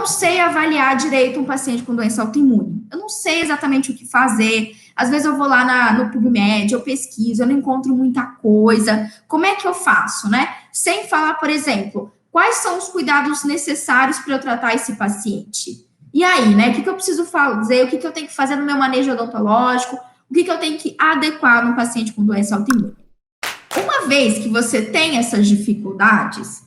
sei avaliar direito um paciente com doença autoimune. Eu não sei exatamente o que fazer. Às vezes eu vou lá no PubMed, eu pesquiso, eu não encontro muita coisa. Como é que eu faço, né? Sem falar, por exemplo, quais são os cuidados necessários para eu tratar esse paciente? E aí, né? O que eu preciso fazer? O que eu tenho que fazer no meu manejo odontológico? O que eu tenho que adequar no paciente com doença autoimune? Uma vez que você tem essas dificuldades,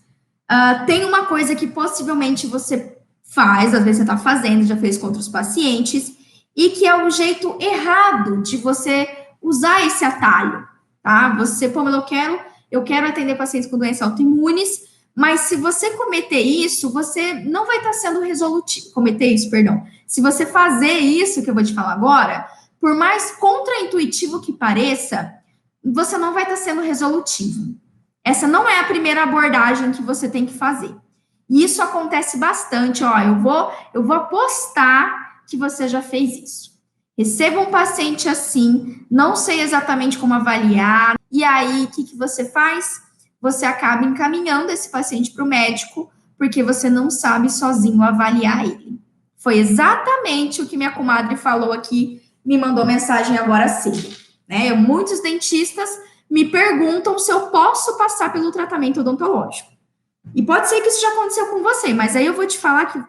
tem uma coisa que possivelmente você faz, às vezes você está fazendo, já fez com outros pacientes, e que é o jeito errado de você usar esse atalho, tá? Você, Pamela, eu quero atender pacientes com doenças autoimunes, mas se você cometer isso, você não vai estar sendo resolutivo. Cometer isso, perdão. Se você fazer isso que eu vou te falar agora, por mais contraintuitivo que pareça, você não vai estar sendo resolutivo. Essa não é a primeira abordagem que você tem que fazer. E isso acontece bastante, ó, eu vou apostar que você já fez isso. Receba um paciente assim, não sei exatamente como avaliar, e aí, o que você faz? Você acaba encaminhando esse paciente para o médico, porque você não sabe sozinho avaliar ele. Foi exatamente o que minha comadre falou aqui, me mandou mensagem agora cedo, né? Muitos dentistas me perguntam se eu posso passar pelo tratamento odontológico. E pode ser que isso já aconteceu com você, mas aí eu vou te falar que,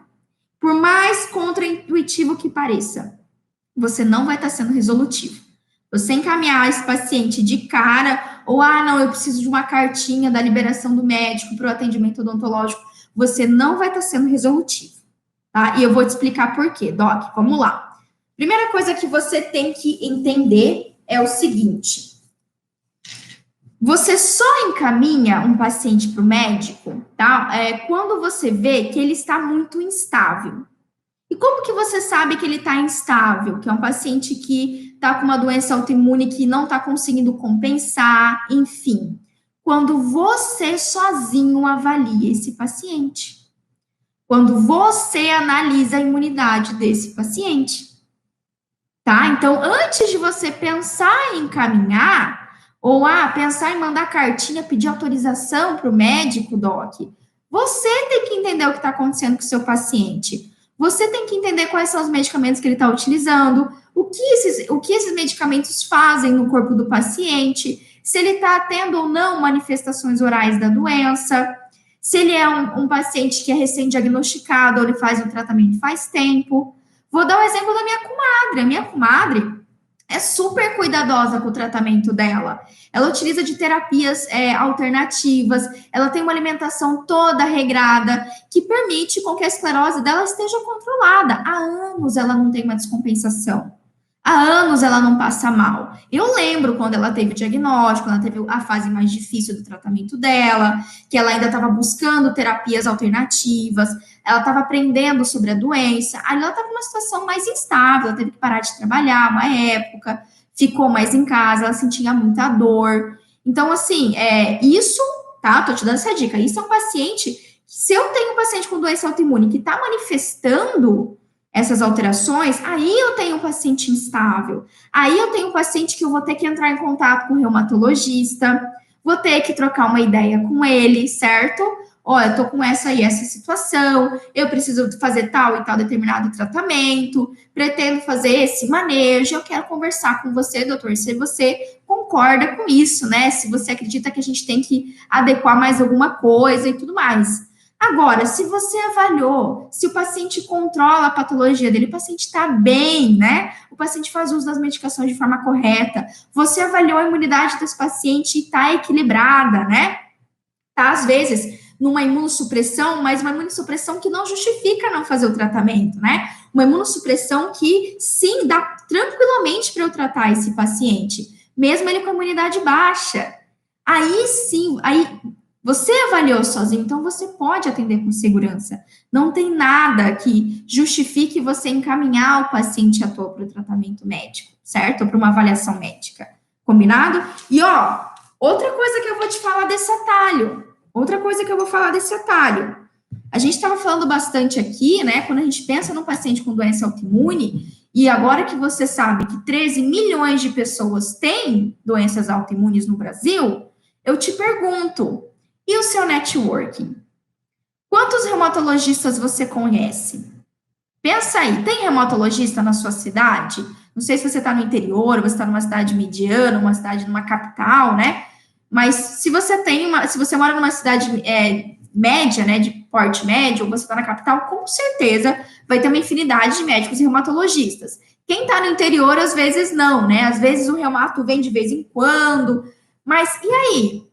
por mais contraintuitivo que pareça, você não vai estar sendo resolutivo. Você encaminhar esse paciente de cara, ou, não, eu preciso de uma cartinha da liberação do médico para o atendimento odontológico, você não vai estar sendo resolutivo, tá? E eu vou te explicar por quê, Doc. Vamos lá. Primeira coisa que você tem que entender é o seguinte: você só encaminha um paciente para o médico, tá? Quando você vê que ele está muito instável. E como que você sabe que ele está instável? Que é um paciente que está com uma doença autoimune que não está conseguindo compensar, enfim. Quando você sozinho avalia esse paciente. Quando você analisa a imunidade desse paciente. Tá? Então, antes de você pensar em encaminhar, ou pensar em mandar cartinha, pedir autorização para o médico, Doc, você tem que entender o que está acontecendo com o seu paciente. Você tem que entender quais são os medicamentos que ele está utilizando, o que esses medicamentos fazem no corpo do paciente, se ele está tendo ou não manifestações orais da doença, se ele é um paciente que é recém-diagnosticado ou ele faz um tratamento faz tempo. Vou dar o exemplo da minha comadre. A minha comadre é super cuidadosa com o tratamento dela. Ela utiliza de terapias alternativas, ela tem uma alimentação toda regrada, que permite com que a esclerose dela esteja controlada. Há anos ela não tem uma descompensação. Há anos ela não passa mal. Eu lembro quando ela teve o diagnóstico, ela teve a fase mais difícil do tratamento dela, que ela ainda estava buscando terapias alternativas, ela estava aprendendo sobre a doença, aí ela estava numa situação mais instável, ela teve que parar de trabalhar uma época, ficou mais em casa, ela sentia muita dor. Então, assim, isso, tá? Tô te dando essa dica. Isso é um paciente, se eu tenho um paciente com doença autoimune que está manifestando essas alterações, aí eu tenho um paciente instável. Aí eu tenho um paciente que eu vou ter que entrar em contato com o reumatologista, vou ter que trocar uma ideia com ele, certo? Olha, eu tô com essa e essa situação, eu preciso fazer tal e tal determinado tratamento, pretendo fazer esse manejo, eu quero conversar com você, doutor, se você concorda com isso, né? Se você acredita que a gente tem que adequar mais alguma coisa e tudo mais. Agora, se você avaliou, se o paciente controla a patologia dele, o paciente está bem, né? O paciente faz uso das medicações de forma correta, você avaliou a imunidade desse paciente e está equilibrada, né? Tá, às vezes, numa imunossupressão, mas uma imunossupressão que não justifica não fazer o tratamento, né? Uma imunossupressão que, sim, dá tranquilamente para eu tratar esse paciente, mesmo ele com a imunidade baixa. Aí, sim, você avaliou sozinho, então você pode atender com segurança. Não tem nada que justifique você encaminhar o paciente à toa para o tratamento médico, certo? Ou para uma avaliação médica. Combinado? E, outra coisa que eu vou te falar desse atalho. A gente estava falando bastante aqui, né? Quando a gente pensa num paciente com doença autoimune, e agora que você sabe que 13 milhões de pessoas têm doenças autoimunes no Brasil, eu te pergunto, e o seu networking? Quantos reumatologistas você conhece? Pensa aí, tem reumatologista na sua cidade? Não sei se você está no interior, você está numa cidade mediana, uma cidade numa capital, né? Mas se você se você mora numa cidade média, né, de porte médio, ou você está na capital, com certeza vai ter uma infinidade de médicos e reumatologistas. Quem está no interior, às vezes não, né? Às vezes o reumato vem de vez em quando. Mas e aí?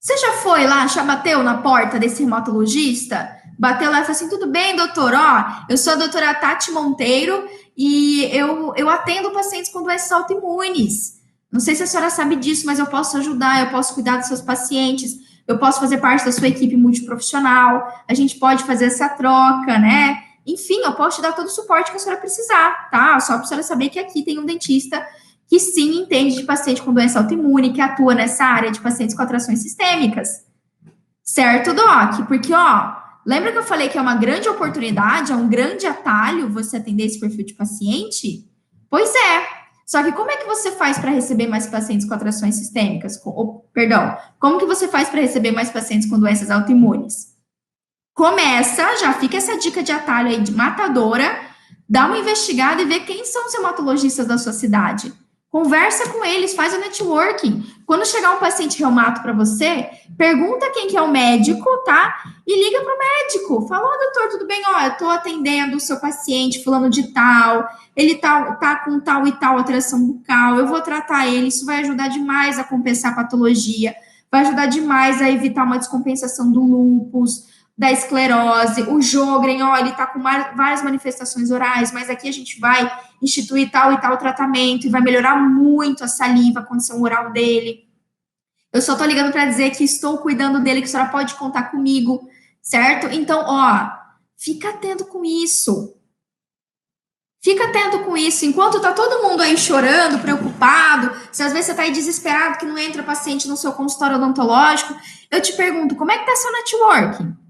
Você já foi lá, já bateu na porta desse reumatologista? Bateu lá e falou assim: tudo bem, doutor? Ó, eu sou a doutora Tati Monteiro e eu atendo pacientes com doenças autoimunes. Não sei se a senhora sabe disso, mas eu posso ajudar, eu posso cuidar dos seus pacientes, eu posso fazer parte da sua equipe multiprofissional, a gente pode fazer essa troca, né? Enfim, eu posso te dar todo o suporte que a senhora precisar, tá? Só para a senhora saber que aqui tem um dentista que sim entende de paciente com doença autoimune, que atua nessa área de pacientes com atrações sistêmicas. Certo, Doc? Porque, ó, lembra que eu falei que é uma grande oportunidade, é um grande atalho você atender esse perfil de paciente? Pois é. Só que como é que você faz para receber mais pacientes com atrações sistêmicas? Perdão, como que você faz para receber mais pacientes com doenças autoimunes? Começa, já fica essa dica de atalho aí de matadora, dá uma investigada e vê quem são os hematologistas da sua cidade. Conversa com eles, faz o networking. Quando chegar um paciente reumato para você, pergunta quem que é o médico, tá? E liga para o médico. Fala, ó, doutor, tudo bem? Ó, eu estou atendendo o seu paciente fulano de tal, ele tá com tal e tal alteração bucal, eu vou tratar ele, isso vai ajudar demais a compensar a patologia, vai ajudar demais a evitar uma descompensação do lúpus, da esclerose, o Sjögren, ó, ele tá com várias manifestações orais, mas aqui a gente vai instituir tal e tal tratamento e vai melhorar muito a saliva, a condição oral dele. Eu só tô ligando para dizer que estou cuidando dele, que a senhora pode contar comigo, certo? Então, ó, fica atento com isso. Fica atento com isso. Enquanto tá todo mundo aí chorando, preocupado, se às vezes você tá aí desesperado que não entra paciente no seu consultório odontológico, eu te pergunto, como é que tá seu networking?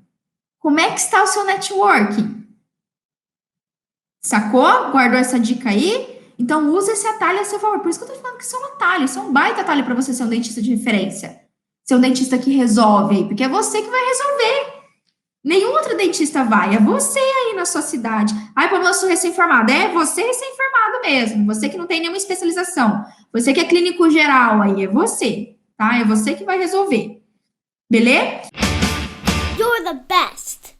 Como é que está o seu networking? Sacou? Guardou essa dica aí? Então, usa esse atalho a seu favor. Por isso que eu tô falando que isso é um atalho. Isso é um baita atalho para você ser um dentista de referência. Ser um dentista que resolve aí. Porque é você que vai resolver. Nenhum outro dentista vai. É você aí na sua cidade. Ai, como eu sou recém-formado. É você recém-formado mesmo. Você que não tem nenhuma especialização. Você que é clínico geral aí. É você. Tá? É você que vai resolver. Beleza? You're the best.